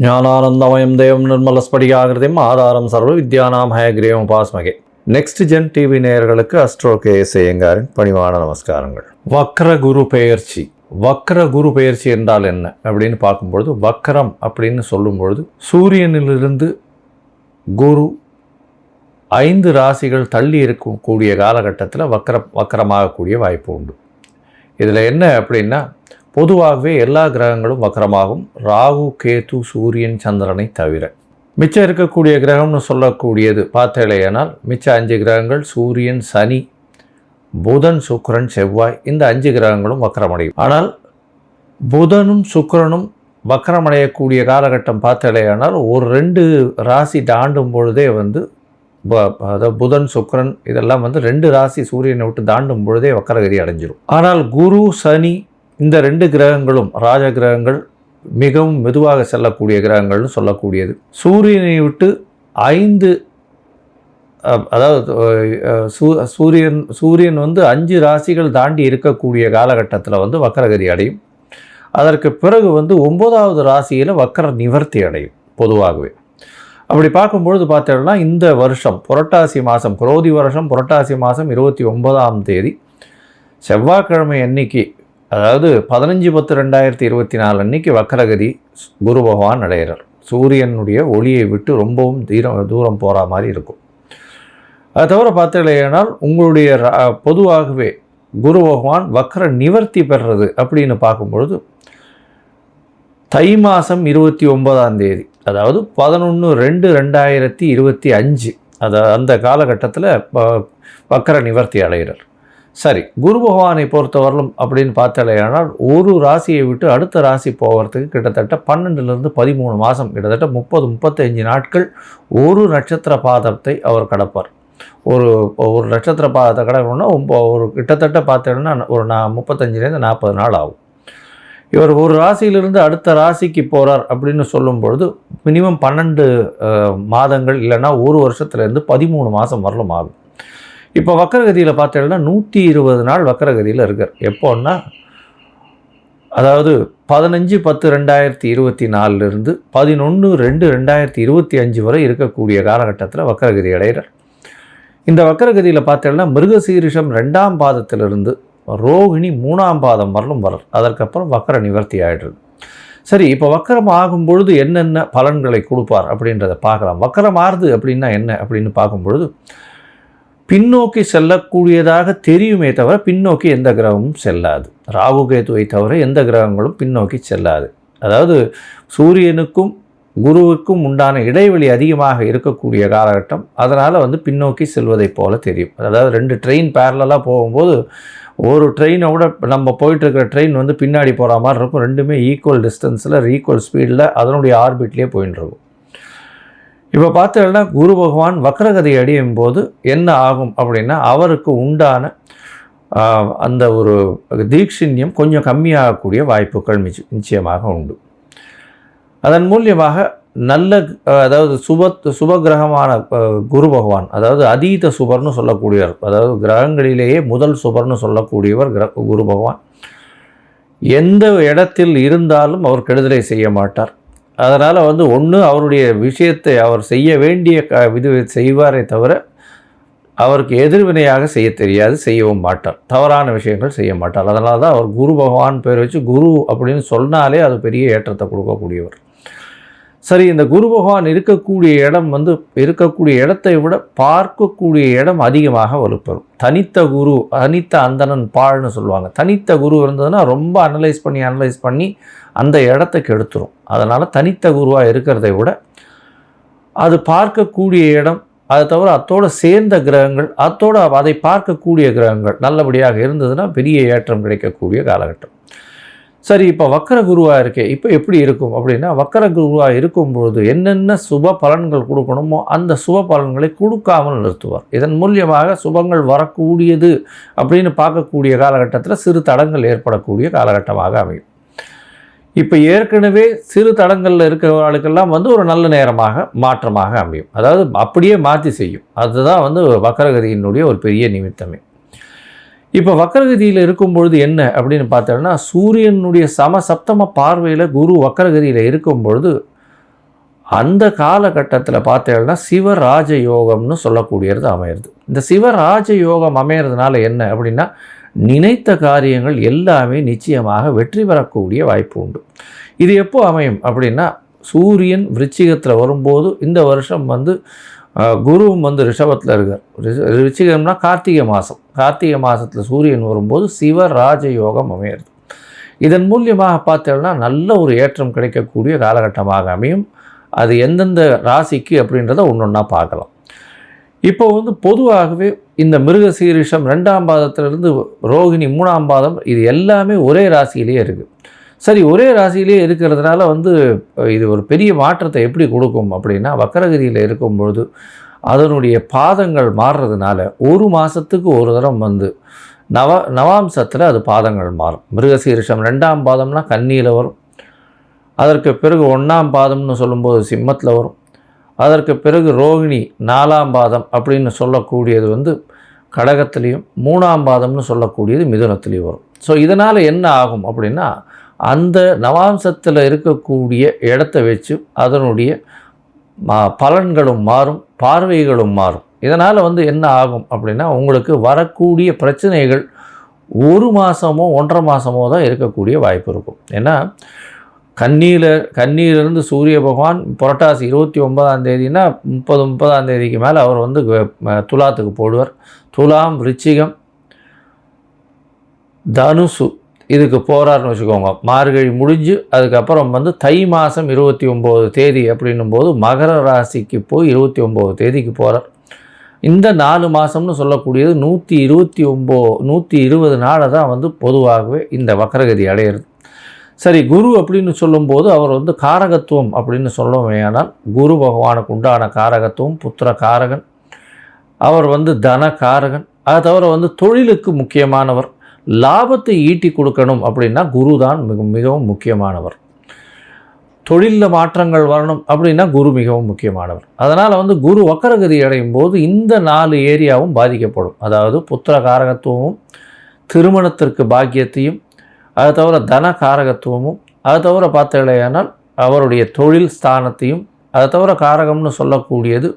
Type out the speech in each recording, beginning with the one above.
ஞானானந்தமயம் தேவம் நிர்மலஸ்படிகாகிருதிம் ஆதாரம் சர்வ வித்யானாம் ஹயக்ரீவம் உபாஸ்மகே. நெக்ஸ்ட் ஜென் டிவி நேயர்களுக்கு அஸ்ட்ரோ கேஎஸ் ஐயங்காரின் பணிவான நமஸ்காரங்கள். வக்ர குரு பெயர்ச்சி. வக்ர குரு பெயர்ச்சி என்றால் என்ன அப்படின்னு பார்க்கும்பொழுது, வக்ரம் அப்படின்னு சொல்லும்பொழுது சூரியனிலிருந்து குரு 5 ராசிகள் தள்ளி இருக்கக்கூடிய காலகட்டத்தில் வக்கரமாகக்கூடிய வாய்ப்பு உண்டு. இதில் என்ன அப்படின்னா, பொதுவாகவே எல்லா கிரகங்களும் வக்கரமாகும், ராகு கேது சூரியன் சந்திரனை தவிர. மிச்சம் இருக்கக்கூடிய கிரகம்னு சொல்லக்கூடியது பார்த்தேலையானால் மிச்சம் 5 கிரகங்கள் சூரியன் சனி புதன் சுக்கிரன் செவ்வாய், இந்த 5 கிரகங்களும் வக்கரமடையும். ஆனால் புதனும் சுக்கிரனும் வக்கரமடையக்கூடிய காலகட்டம் பார்த்தேலையானால் ஒரு 2 ராசி தாண்டும் பொழுதே அதாவது புதன் சுக்கிரன் இதெல்லாம் 2 ராசி சூரியனை விட்டு தாண்டும் பொழுதே வக்கரகதி அடைஞ்சிடும். ஆனால் குரு சனி இந்த 2 கிரகங்களும் ராஜ கிரகங்கள், மிகவும் மெதுவாக செல்லக்கூடிய கிரகங்கள்னு சொல்லக்கூடியது. சூரியனை விட்டு 5 அதாவது சூரியன் 5 ராசிகள் தாண்டி இருக்கக்கூடிய காலகட்டத்தில் வக்கரகதி அடையும். அதற்கு பிறகு 9வது ராசியில் வக்கர நிவர்த்தி அடையும். பொதுவாகவே அப்படி பார்க்கும்பொழுது பார்த்தோம்னா, இந்த வருஷம் புரட்டாசி மாதம், குரோதி வருஷம் புரட்டாசி மாதம் 29ஆம் தேதி செவ்வாய்க்கிழமை அன்னைக்கு, அதாவது 15/10/2024 அன்னைக்கு வக்கரகதி குரு பகவான் அடைகிறார். சூரியனுடைய ஒளியை விட்டு ரொம்பவும் தூரம் போகிற மாதிரி இருக்கும். அது தவிர பார்த்தீங்கன்னா, உங்களுடைய பொதுவாகவே குரு பகவான் வக்கர நிவர்த்தி பெறுறது அப்படின்னு பார்க்கும்பொழுது தை மாதம் 29ஆம் தேதி, அதாவது 11/2/2025 அந்த காலகட்டத்தில் வக்கர நிவர்த்தி அடைகிறார். சரி, குரு பகவானை பொறுத்தவரையிலும் அப்படின்னு பார்த்தாலேயானால் ஒரு ராசியை விட்டு அடுத்த ராசி போகிறதுக்கு கிட்டத்தட்ட 12லிருந்து 13 மாதம், கிட்டத்தட்ட 30-35 நாட்கள் ஒரு நட்சத்திர பாதத்தை அவர் கடப்பார். ஒரு நட்சத்திர பாதத்தை கடக்கணும்னா ஒரு கிட்டத்தட்ட பார்த்தோன்னா ஒரு 35லேருந்து 40 நாள் ஆகும். இவர் ஒரு ராசியிலிருந்து அடுத்த ராசிக்கு போகிறார் அப்படின்னு சொல்லும்பொழுது மினிமம் 12 மாதங்கள் இல்லைன்னா ஒரு வருஷத்துலேருந்து 13 மாதம் வரலும் ஆகும். இப்போ வக்கரகதியில் பார்த்தீங்கன்னா 120 நாள் வக்கரகதியில் இருக்கார். எப்போன்னா, அதாவது 15/10/2024 11/2/2025 வரை இருக்கக்கூடிய காலகட்டத்தில் வக்கரகதி அடைகிறார். இந்த வக்கரகதியில் பார்த்தீங்கன்னா மிருகசீரிஷம் 2ஆம் பாதத்திலிருந்து ரோகிணி 3ஆம் பாதம் வரலும் வரார். அதற்கப்புறம் வக்கர நிவர்த்தி ஆகிடுறது. சரி, இப்போ வக்கரம் ஆகும்பொழுது என்னென்ன பலன்களை கொடுப்பார் அப்படின்றத பார்க்கலாம். வக்கரம் ஆறுது அப்படின்னா என்ன அப்படின்னு பார்க்கும்பொழுது, பின்னோக்கி செல்லக்கூடியதாக தெரியுமே தவிர பின்னோக்கி எந்த கிரகமும் செல்லாது. ராகு கேதுவை தவிர எந்த கிரகங்களும் பின்னோக்கி செல்லாது. அதாவது சூரியனுக்கும் குருவுக்கும் உண்டான இடைவெளி அதிகமாக இருக்கக்கூடிய காலகட்டம். அதனால் பின்னோக்கி செல்வதை போல தெரியும். அதாவது 2 ட்ரெயின் பேரலாக போகும்போது ஒரு ட்ரெயினை விட நம்ம போயிட்டுருக்கிற ட்ரெயின் பின்னாடி போகிற மாதிரி இருக்கும். ரெண்டுமே ஈக்குவல் டிஸ்டன்ஸில் ஈக்குவல் ஸ்பீடில் அதனுடைய ஆர்பிட்லேயே போயின்னு இருக்கும். இப்போ பார்த்தோம்னா குரு பகவான் வக்கரகதி அடையும் போது என்ன ஆகும் அப்படின்னா, அவருக்கு உண்டான அந்த ஒரு தீட்சிண்யம் கொஞ்சம் கம்மியாகக்கூடிய வாய்ப்புகள் நிச்சயமாக உண்டு. அதன் மூலியமாக நல்ல, அதாவது சுபகிரகமான குரு பகவான், அதாவது அதீத சுபர்னு சொல்லக்கூடியவர், அதாவது கிரகங்களிலேயே முதல் சுபர்னு சொல்லக்கூடியவர் குரு பகவான். எந்த இடத்தில் இருந்தாலும் அவர் கெடுதலை செய்ய மாட்டார். அதனால் ஒன்று அவருடைய விஷயத்தை அவர் செய்ய வேண்டிய செய்வாரே தவிர அவருக்கு எதிர்வினையாக செய்ய தெரியாது, செய்யவும் மாட்டார். தவறான விஷயங்கள் செய்ய மாட்டார். அதனால தான் அவர் குரு பகவான் பேர் வச்சு குரு அப்படின்னு சொன்னாலே அது பெரிய ஏற்றத்தை கொடுக்கக்கூடியவர். சரி, இந்த குரு பகவான் இருக்கக்கூடிய இடம் இருக்கக்கூடிய இடத்தை விட பார்க்கக்கூடிய இடம் அதிகமாக வலுப்பெறும். தனித்த குரு, தனித்த அந்தணன் பாழ்னு சொல்லுவாங்க. தனித்த குரு இருந்ததுன்னா ரொம்ப அனலைஸ் பண்ணி அந்த இடத்தை கெடுத்துரும். அதனால் தனித்த குருவாக இருக்கிறதை விட அது பார்க்கக்கூடிய இடம், அதை தவிர அத்தோடு சேர்ந்த கிரகங்கள், அதை பார்க்கக்கூடிய கிரகங்கள் நல்லபடியாக இருந்ததுன்னா பெரிய ஏற்றம் கிடைக்கக்கூடிய காலகட்டம். சரி, இப்போ வக்கர குருவாக இருக்கே, இப்போ எப்படி இருக்கும் அப்படின்னா, வக்கர குருவாக இருக்கும்பொழுது என்னென்ன சுப பலன்கள் கொடுக்கணுமோ அந்த சுப பலன்களை கொடுக்காமல் நிறுத்துவார். இதன் மூலியமாக சுபங்கள் வரக்கூடியது அப்படின்னு பார்க்கக்கூடிய காலகட்டத்தில் சிறு தடங்கள் ஏற்படக்கூடிய காலகட்டமாக அமையும். இப்போ ஏற்கனவே சிறு தடங்களில் இருக்கிறவர்களுக்கெல்லாம் ஒரு நல்ல நேரமாக மாற்றமாக அமையும். அதாவது அப்படியே மாற்றி செய்யும். அதுதான் வக்கரகதியினுடைய ஒரு பெரிய நிமித்தமே. இப்போ வக்கரகதியில் இருக்கும்பொழுது என்ன அப்படின்னு பார்த்தோம்னா, சூரியனுடைய சப்தம பார்வையில் குரு வக்கரகதியில் இருக்கும்பொழுது அந்த காலகட்டத்தில் பார்த்தீங்கன்னா சிவராஜ யோகம்னு சொல்லக்கூடியது அமையிறது. இந்த சிவராஜ யோகம் அமையிறதுனால என்ன அப்படின்னா, நினைத்த காரியங்கள் எல்லாமே நிச்சயமாக வெற்றி பெறக்கூடிய வாய்ப்பு உண்டு. இது எப்போ அமையும் அப்படின்னா, சூரியன் விருச்சிகத்தில் வரும்போது இந்த வருஷம் குருவும் ரிஷபத்தில் இருக்கார். விருச்சிகம்னா கார்த்திகை மாதம். கார்த்திகை மாதத்தில் சூரியன் வரும்போது சிவராஜ யோகம் அமையிறது. இதன் மூலியமாக பார்த்தோம்னா நல்ல ஒரு ஏற்றம் கிடைக்கக்கூடிய காலகட்டமாக அமையும். அது எந்தெந்த ராசிக்கு அப்படின்றத ஒன்றொன்னா பார்க்கலாம். இப்போ பொதுவாகவே இந்த மிருகசீரிஷம் 2ஆம் பாதத்திலிருந்து ரோகிணி 3ஆம் பாதம் இது எல்லாமே ஒரே ராசியிலே இருக்குது. சரி, ஒரே ராசியிலே இருக்கிறதுனால இது ஒரு பெரிய மாற்றத்தை எப்படி கொடுக்கும் அப்படின்னா, வக்கரகதியில் இருக்கும்பொழுது அதனுடைய பாதங்கள் மாறுறதுனால ஒரு மாதத்துக்கு ஒரு தரம் நவாம்சத்தில் அது பாதங்கள் மாறும். மிருகசீரிஷம் 2ஆம் பாதம்னா கன்னியில் வரும். அதற்கு பிறகு 1ஆம் பாதம்னு சொல்லும்போது சிம்மத்தில் வரும். அதற்கு பிறகு ரோகிணி 4ஆம் பாதம் அப்படின்னு சொல்லக்கூடியது கடகத்திலையும், 3ஆம் பாதம்னு சொல்லக்கூடியது மிதுனத்திலையும் வரும். ஸோ இதனால் என்ன ஆகும் அப்படின்னா, அந்த நவாம்சத்தில் இருக்கக்கூடிய இடத்த வச்சு அதனுடைய பலன்களும் மாறும், பார்வைகளும் மாறும். இதனால் என்ன ஆகும் அப்படின்னா, உங்களுக்கு வரக்கூடிய பிரச்சனைகள் ஒரு மாதமோ 1.5 மாதமோ தான் இருக்கக்கூடிய வாய்ப்பு இருக்கும். ஏன்னா கன்னியிலிருந்து சூரிய பகவான் புரட்டாசி 29ஆம் தேதினா 30ஆம் தேதிக்கு மேலே அவர் துலாத்துக்கு போடுவார். துலாம், விருச்சிகம், தனுசு இதுக்கு போகிறாருன்னு வச்சுக்கோங்க. மார்கழி முடிஞ்சு அதுக்கப்புறம் தை மாதம் 29 தேதி அப்படின்னும் போது மகர ராசிக்கு போய் 29 தேதிக்கு போகிறார். இந்த 4 மாதம்னு சொல்லக்கூடியது 120 நாளை தான் பொதுவாகவே இந்த வக்கரகதி அடையிறது. சரி, குரு அப்படின்னு சொல்லும்போது அவர் காரகத்துவம் அப்படின்னு சொல்லுவேனால் குரு பகவானுக்கு உண்டான காரகத்துவம் புத்திர காரகன். அவர் தன காரகன். அதை தவிர தொழிலுக்கு முக்கியமானவர். லாபத்தை ஈட்டி கொடுக்கணும் அப்படின்னா குரு தான் மிகவும் முக்கியமானவர். தொழிலில் மாற்றங்கள் வரணும் அப்படின்னா குரு மிகவும் முக்கியமானவர். அதனால் குரு வக்கரகதி அடையும் போது இந்த 4 ஏரியாவும் பாதிக்கப்படும். அதாவது புத்திர காரகத்துவமும், திருமணத்திற்கு பாக்கியத்தையும், அதை தவிர தன காரகத்துவமும், அதை தவிர பார்த்தீங்களேனால் அவருடைய தொழில் ஸ்தானத்தையும், அதை தவிர காரகம்னு சொல்லக்கூடியது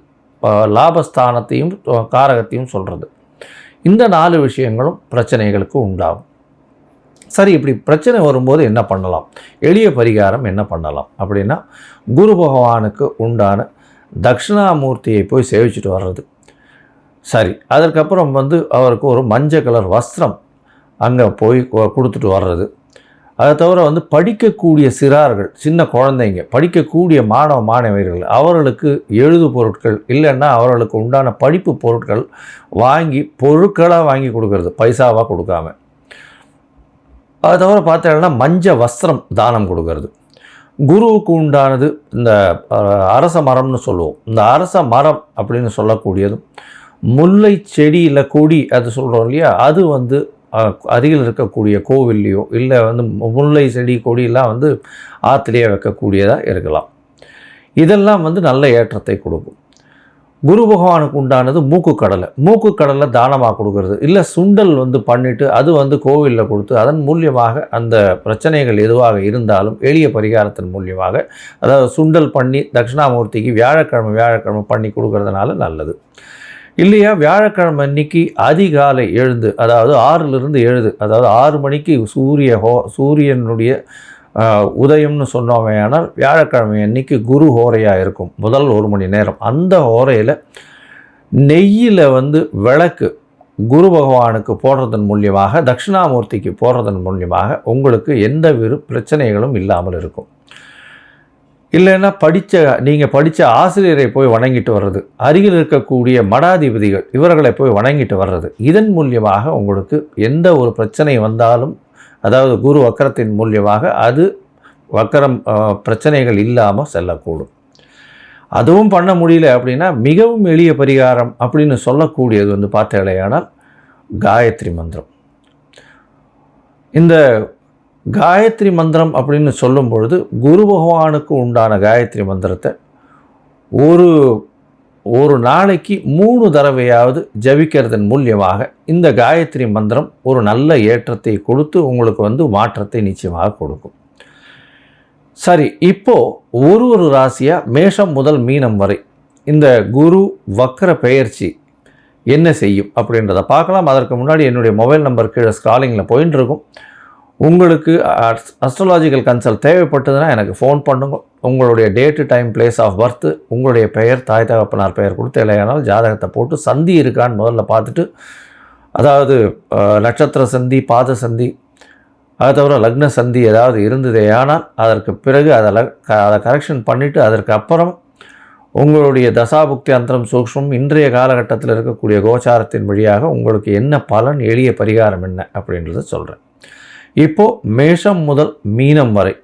லாபஸ்தானத்தையும் காரகத்தையும் சொல்கிறது. இந்த 4 விஷயங்களும் பிரச்சனைகளுக்கு உண்டாகும். சரி, இப்படி பிரச்சனை வரும்போது என்ன பண்ணலாம்? எளிய பரிகாரம் என்ன பண்ணலாம் அப்படின்னா, குரு பகவானுக்கு உண்டான தட்சிணாமூர்த்தியை போய் சேவிச்சுட்டு வர்றது. சரி, அதற்கப்புறம் அவருக்கு ஒரு மஞ்சள் கலர் வஸ்திரம் அங்கே போய் கொடுத்துட்டு வர்றது. அதை தவிர படிக்கக்கூடிய சிறார்கள், சின்ன குழந்தைங்க, படிக்கக்கூடிய மாணவர்கள் அவர்களுக்கு எழுது பொருட்கள் இல்லைன்னா அவர்களுக்கு உண்டான படிப்பு பொருட்கள் பொருட்களாக வாங்கி கொடுக்கறது, பைசாவாக கொடுக்காம. அதை தவிர பார்த்தீங்கன்னா மஞ்சள் வஸ்திரம் தானம் கொடுக்கறது. குருவுக்கு உண்டானது இந்த அரச மரம்னு சொல்லுவோம். இந்த அரச மரம் அப்படின்னு சொல்லக்கூடியதும் முல்லை செடி இல்லை கொடி அது சொல்கிறோம் இல்லையா, அது அருகில் இருக்கக்கூடிய கோவில்லையோ இல்லை முல்லை செடி கொடியெல்லாம் ஆற்றுலையே வைக்கக்கூடியதாக இருக்கலாம். இதெல்லாம் நல்ல ஏற்றத்தை கொடுக்கும். குரு பகவானுக்கு உண்டானது மூக்குக்கடலை தானமாக கொடுக்கறது. இல்லை சுண்டல் பண்ணிவிட்டு அது கோவிலில் கொடுத்து அதன் மூலியமாக அந்த பிரச்சனைகள் எதுவாக இருந்தாலும் எளிய பரிகாரத்தின் மூலியமாக, அதாவது சுண்டல் பண்ணி தட்சிணாமூர்த்திக்கு வியாழக்கிழமை பண்ணி கொடுக்கறதுனால நல்லது. இல்லையா, வியாழக்கிழமை அன்னைக்கு அதிகாலை எழுந்து, அதாவது 6லிருந்து 7, அதாவது 6 மணிக்கு சூரியனுடைய உதயம்னு சொன்னோமே. ஆனால் வியாழக்கிழமை அன்னைக்கு குரு ஹோரையாக இருக்கும். முதல் 1 மணி நேரம் அந்த ஹோரையில் நெய்யில் விளக்கு குரு பகவானுக்கு போடுறதன் மூலியமாக, தட்சிணாமூர்த்திக்கு போடுறதன் மூலியமாக உங்களுக்கு எந்தவித பிரச்சனைகளும் இல்லாமல் இருக்கும். இல்லைன்னா நீங்கள் படித்த ஆசிரியரை போய் வணங்கிட்டு வர்றது, அருகில் இருக்கக்கூடிய மடாதிபதிகள் இவர்களை போய் வணங்கிட்டு வர்றது, இதன் மூலியமாக உங்களுக்கு எந்த ஒரு பிரச்சனை வந்தாலும், அதாவது குரு வக்கரத்தின் மூலியமாக அது வக்கரம் பிரச்சனைகள் இல்லாமல் செல்லக்கூடும். அதுவும் பண்ண முடியல அப்படின்னா மிகவும் எளிய பரிகாரம் அப்படின்னு சொல்லக்கூடியது பார்த்தீங்களேயானால் காயத்ரி மந்திரம். இந்த காயத்ரி மந்திரம் அப்படின்னு சொல்லும் பொழுது குரு பகவானுக்கு உண்டான காயத்ரி மந்திரத்தை ஒரு நாளைக்கு 3 தடவையாவது ஜபிக்கிறதன் மூலியமாக இந்த காயத்ரி மந்திரம் ஒரு நல்ல ஏற்றத்தை கொடுத்து உங்களுக்கு மாற்றத்தை நிச்சயமாக கொடுக்கும். சரி, இப்போது ஒரு ராசியாக மேஷம் முதல் மீனம் வரை இந்த குரு வக்ர பெயர்ச்சி என்ன செய்யும் அப்படின்றத பார்க்கலாம். அதற்கு முன்னாடி என்னுடைய மொபைல் நம்பர் கீழே ஸ்க்ராலிங்கில் போயின்னு இருக்கும். உங்களுக்கு அஸ்ட்ராலாஜிக்கல் கன்சல்ட் தேவைப்பட்டதுன்னா எனக்கு ஃபோன் பண்ணுங்க. உங்களுடைய date, time, place of birth, உங்களுடைய பெயர், தாய் தகப்பனார் பெயர் கொடுத்து இல்லையானால் ஜாதகத்தை போட்டு சந்தி இருக்கான்னு முதல்ல பார்த்துட்டு, அதாவது நட்சத்திர சந்தி, பாத சந்தி, அதை தவிர லக்ன சந்தி ஏதாவது இருந்ததே ஆனால் அதற்கு பிறகு அதை கரெக்ஷன் பண்ணிவிட்டு அதற்கு அப்புறம் உங்களுடைய தசாபுக்தி அந்தரம் சூக்ஷ்மம் இன்றைய காலகட்டத்தில் இருக்கக்கூடிய கோச்சாரத்தின் வழியாக உங்களுக்கு என்ன பலன், எளிய பரிகாரம் என்ன அப்படின்றத சொல்கிறேன். இப்போது மேஷம் முதல் மீனம் வரை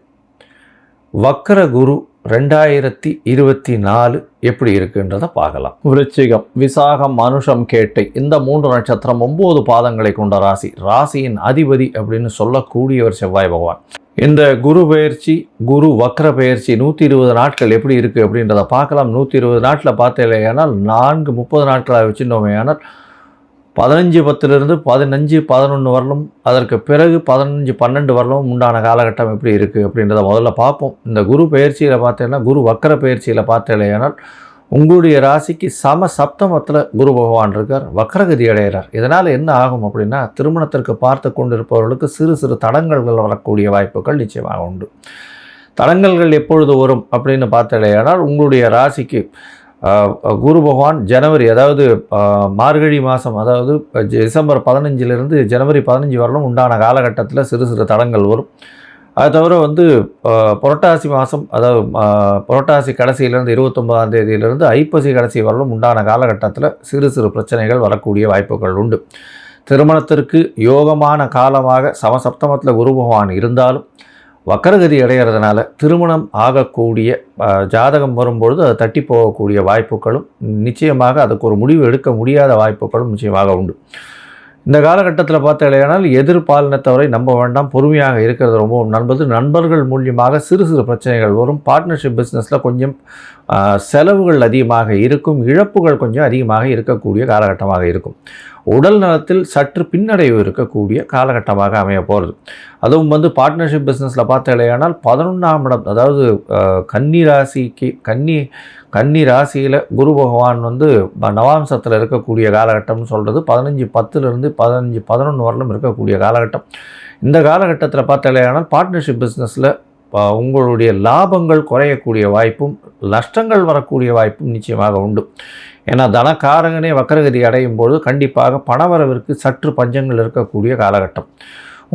வக்ர குரு 2024 எப்படி இருக்குன்றதை பார்க்கலாம். விருச்சிகம், விசாகம், அனுஷம், கேட்டை இந்த 3 நட்சத்திரம் 9 பாதங்களை கொண்ட ராசி. ராசியின் அதிபதி அப்படின்னு சொல்லக்கூடியவர் செவ்வாய் பகவான். இந்த குரு பெயர்ச்சி, குரு வக்ர பெயர்ச்சி 120 நாட்கள் எப்படி இருக்குது அப்படின்றத பார்க்கலாம். 120 நாட்டில் பார்த்தேனால் 30 நாட்களாக வச்சுருந்தோமே. ஆனால் 15-10 15-11 வரலும், அதற்கு பிறகு 15-12 வரலும் உண்டான காலகட்டம் எப்படி இருக்குது அப்படின்றத முதல்ல பார்ப்போம். இந்த குரு பெயர்ச்சியில் பார்த்தேன்னா, குரு வக்கர பெயர்ச்சியில் பார்த்தேனால் உங்களுடைய ராசிக்கு சப்தமத்தில் குரு பகவான் இருக்கார், வக்ரகதி அடைகிறார். இதனால் என்ன ஆகும் அப்படின்னா, திருமணத்திற்கு பார்த்து கொண்டிருப்பவர்களுக்கு சிறு தடங்கல்கள் வரக்கூடிய வாய்ப்புகள் நிச்சயமாக உண்டு. தடங்கல்கள் எப்பொழுது வரும் அப்படின்னு பார்த்தேனால், உங்களுடைய ராசிக்கு குரு பகவான் ஜனவரி, அதாவது மார்கழி மாதம், அதாவது டிசம்பர் 15 ஜனவரி 15 வரலும் உண்டான காலகட்டத்தில் சிறு தடங்கள் வரும். அது தவிர புரட்டாசி மாதம், அதாவது புரட்டாசி கடைசியிலேருந்து 29ஆம் தேதியிலிருந்து ஐப்பசி கடைசி வரலும் உண்டான காலகட்டத்தில் சிறு பிரச்சனைகள் வரக்கூடிய வாய்ப்புகள் உண்டு. திருமணத்திற்கு யோகமான காலமாக சமசப்தமத்தில் குரு பகவான் இருந்தாலும் வக்கரகதி அடைகிறதுனால திருமணம் ஆகக்கூடிய ஜாதகம் வரும்பொழுது அதை தட்டி போகக்கூடிய வாய்ப்புகளும் நிச்சயமாக அதுக்கு ஒரு முடிவு எடுக்க முடியாத வாய்ப்புகளும் நிச்சயமாக உண்டு. இந்த காலகட்டத்தில் பார்த்தீங்கன்னா எதிர்பாலினத்தவரை நம்ப வேண்டாம், பொறுமையாக இருக்கிறது ரொம்ப நல்லது. நண்பர்கள் மூலியமாக சிறு பிரச்சனைகள் வரும். பார்ட்னர்ஷிப் பிஸ்னஸில் கொஞ்சம் செலவுகள் அதிகமாக இருக்கும், இழப்புகள் கொஞ்சம் அதிகமாக இருக்கக்கூடிய காலகட்டமாக இருக்கும். உடல் நலத்தில் சற்று பின்னடைவு இருக்கக்கூடிய காலகட்டமாக அமைய போகிறது. அதுவும் பார்ட்னர்ஷிப் பிஸ்னஸில் பார்த்தீங்கன்னா 11ஆம் இடம், அதாவது கன்னி ராசியில் குரு பகவான் நவாம்சத்தில் இருக்கக்கூடிய காலகட்டம்னு சொல்கிறது 15-10 15-11 வரலும் இருக்கக்கூடிய காலகட்டம். இந்த காலகட்டத்தில் பார்த்தீங்கன்னா பார்ட்னர்ஷிப் பிஸ்னஸில் உங்களுடைய லாபங்கள் குறையக்கூடிய வாய்ப்பும் நஷ்டங்கள் வரக்கூடிய வாய்ப்பும் நிச்சயமாக உண்டு. ஏன்னா தனக்காரகனே வக்கரகதி அடையும் போது கண்டிப்பாக பணவரவிற்கு சற்று பஞ்சங்கள் இருக்கக்கூடிய காலகட்டம்.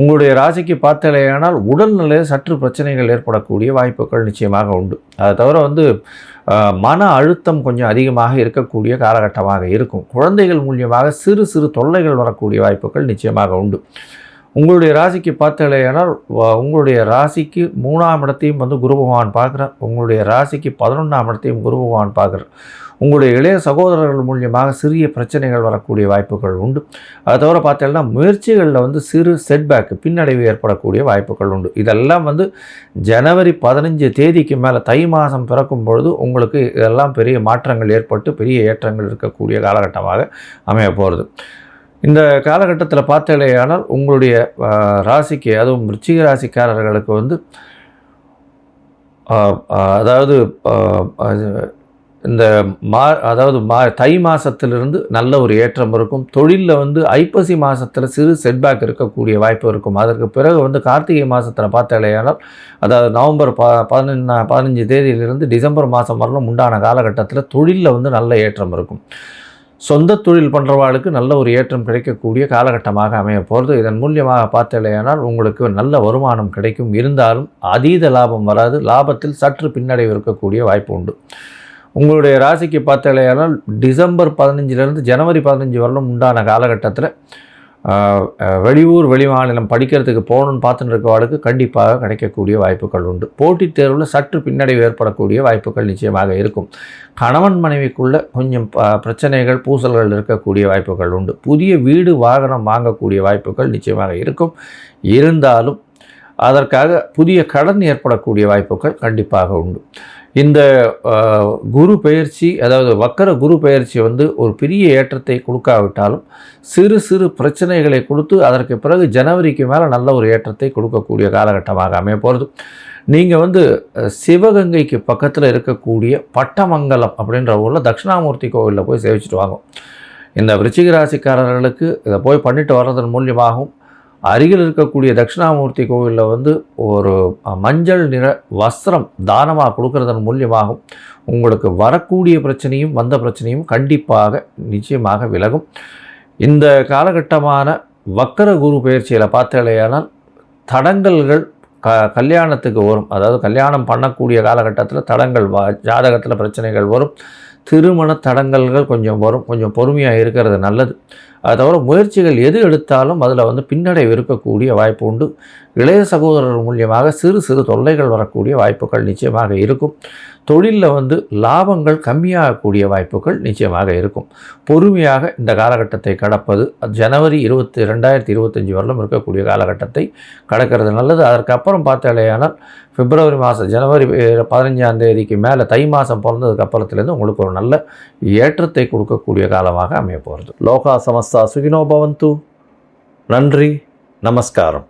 உங்களுடைய ராசிக்கு பார்த்தலையானால் உடல்நிலையில் சற்று பிரச்சனைகள் ஏற்படக்கூடிய வாய்ப்புகள் நிச்சயமாக உண்டு. அதை தவிர மன அழுத்தம் கொஞ்சம் அதிகமாக இருக்கக்கூடிய காலகட்டமாக இருக்கும். குழந்தைகள் மூலியமாக சிறு தொல்லைகள் வரக்கூடிய வாய்ப்புகள் நிச்சயமாக உண்டு. உங்களுடைய ராசிக்கு பார்த்தலையானால் உங்களுடைய ராசிக்கு 3ஆம் இடத்தையும் குரு பகவான் பார்க்குறார். உங்களுடைய ராசிக்கு 11ஆம் இடத்தையும் குரு பகவான் பார்க்குறார். உங்களுடைய இளைய சகோதரர்கள் மூலியமாக சிறிய பிரச்சனைகள் வரக்கூடிய வாய்ப்புகள் உண்டு. அதை தவிர பார்த்தீங்கன்னா முயற்சிகளில் சிறு செட்பேக், பின்னடைவு ஏற்படக்கூடிய வாய்ப்புகள் உண்டு. இதெல்லாம் ஜனவரி 15 தேதிக்கு மேலே தை மாதம் பிறக்கும் பொழுது உங்களுக்கு இதெல்லாம் பெரிய மாற்றங்கள் ஏற்பட்டு பெரிய ஏற்றங்கள் இருக்கக்கூடிய காலகட்டமாக அமைய போகிறது. இந்த காலகட்டத்தில் பார்த்தேனால் உங்களுடைய ராசிக்கு, அதுவும் விருச்சிக ராசிக்காரர்களுக்கு அதாவது இந்த தை மாதத்திலிருந்து நல்ல ஒரு ஏற்றம் இருக்கும். தொழிலில் ஐப்பசி மாதத்தில் சிறு செட்பேக் இருக்கக்கூடிய வாய்ப்பு இருக்கும். அதற்கு பிறகு கார்த்திகை மாதத்தில் பார்த்தேனால், அதாவது நவம்பர் 15 தேதியிலிருந்து டிசம்பர் மாதம் வரலும் உண்டான காலகட்டத்தில் தொழிலில் நல்ல ஏற்றம் இருக்கும். சொந்த தொழில் பண்ணுறவாளுக்கு நல்ல ஒரு ஏற்றம் கிடைக்கக்கூடிய காலகட்டமாக அமைய போகிறது. இதன் மூலியமாக பார்த்தலையானால் உங்களுக்கு நல்ல வருமானம் கிடைக்கும். இருந்தாலும் அதீத லாபம் வராது. லாபத்தில் சற்று பின்னடைவு இருக்கக்கூடிய வாய்ப்பு உண்டு. உங்களுடைய ராசிக்கு பார்த்தலையானால் டிசம்பர் 15 ஜனவரி 15 வரலும் உண்டான காலகட்டத்தில் வெளியூர் வெளிமாநிலம் படிக்கிறதுக்கு போகணுன்னு பார்த்துட்டு இருக்கவாளுக்கு கண்டிப்பாக கிடைக்கக்கூடிய வாய்ப்புகள் உண்டு. போட்டித் தேர்வில் சற்று பின்னடைவு ஏற்படக்கூடிய வாய்ப்புகள் நிச்சயமாக இருக்கும். கணவன் மனைவிக்குள்ளே கொஞ்சம் பிரச்சனைகள், பூசல்கள் இருக்கக்கூடிய வாய்ப்புகள் உண்டு. புதிய வீடு வாகனம் வாங்கக்கூடிய வாய்ப்புகள் நிச்சயமாக இருக்கும். இருந்தாலும் அதற்காக புதிய கடன் ஏற்படக்கூடிய வாய்ப்புகள் கண்டிப்பாக உண்டு. இந்த குரு பெயர்ச்சி, அதாவது வக்கர குரு பெயர்ச்சி ஒரு பெரிய ஏற்றத்தை கொடுக்காவிட்டாலும் சிறு பிரச்சனைகளை கொடுத்து அதற்கு பிறகு ஜனவரிக்கு மேலே நல்ல ஒரு ஏற்றத்தை கொடுக்கக்கூடிய காலகட்டமாக அமைய போகிறது. நீங்கள் வந்து சிவகங்கைக்கு பக்கத்தில் இருக்கக்கூடிய பட்டமங்கலம் அப்படின்ற ஊரில் தட்சிணாமூர்த்தி கோவிலில் போய் சேவிச்சுட்டு வாங்க. இந்த விருச்சிக ராசிக்காரர்களுக்கு இதை போய் பண்ணிட்டு வர்றதன் மூலியமாகவும் அருகில் இருக்கக்கூடிய தட்சிணாமூர்த்தி கோவிலில் வந்து ஒரு மஞ்சள் நிற வஸ்திரம் தானமாக கொடுக்கறதன் மூலியமாகவும் உங்களுக்கு வரக்கூடிய பிரச்சனையும் வந்த பிரச்சனையும் கண்டிப்பாக நிச்சயமாக விலகும். இந்த காலகட்டமான வக்கர குரு பயிற்சியில் பார்த்தாலேயானால் தடங்கல்கள் கல்யாணத்துக்கு வரும். அதாவது கல்யாணம் பண்ணக்கூடிய காலகட்டத்தில் தடங்கள் ஜாதகத்தில் பிரச்சனைகள் வரும். திருமண தடங்கல்கள் கொஞ்சம் வரும். கொஞ்சம் பொறுமையாக இருக்கிறது நல்லது. அதை தவிர முயற்சிகள் எது எடுத்தாலும் அதில் வந்து பின்னடைவு இருக்கக்கூடிய வாய்ப்பு உண்டு. இளைய சகோதரர் மூலியமாக சிறு சிறு தொல்லைகள் வரக்கூடிய வாய்ப்புகள் நிச்சயமாக இருக்கும். தொழிலில் வந்து லாபங்கள் கம்மியாகக்கூடிய வாய்ப்புகள் நிச்சயமாக இருக்கும். பொறுமையாக இந்த காலகட்டத்தை கடப்பது ஜனவரி 2025 வரலும் இருக்கக்கூடிய காலகட்டத்தை கடக்கிறது நல்லது. அதற்கப்புறம் பார்த்தாலேயானால் பிப்ரவரி மாதம் ஜனவரி 15ஆம் தேதிக்கு மேலே தை மாதம் பிறந்ததுக்கு அப்புறத்துலேருந்து உங்களுக்கு ஒரு நல்ல ஏற்றத்தை கொடுக்கக்கூடிய காலமாக அமைய போகிறது. லோகா சமஸ்தா சுகினோ பவந்து. நன்றி, நமஸ்காரம்.